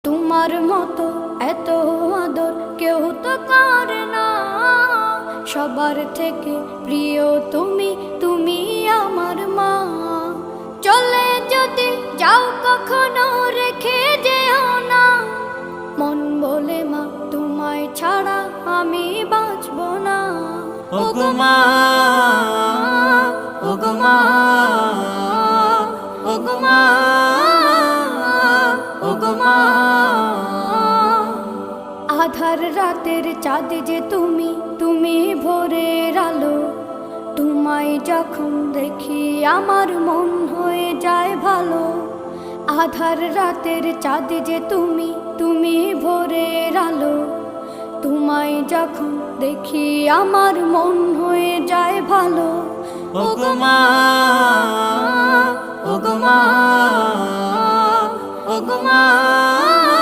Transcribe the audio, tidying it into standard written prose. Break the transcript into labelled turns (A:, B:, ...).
A: তোমার মতো এত আদর কেউ তো করে না। সবার থেকে প্রিয় তুমি, তুমি আমার মা। চলে যদি যাও কখনো রেখে যেও না, মন বলে মা তোমায় ছাড়া আমি বাঁচব না।
B: ওগো মা, ওগো মা, ওগো মা, ওগো মা।
A: আধার রাতের চাঁদ যে তুমি, তুমি ভোরের আলো। তোমায় যখন দেখি আমার মন হয়ে যায় ভালো। আধার রাতের চাঁদ যে তুমি, তুমি ভোরের আলো। তোমায় যখন দেখি আমার মন হয়ে যায় ভালো।
B: ওগো মা, ওগো মা, ওগো মা।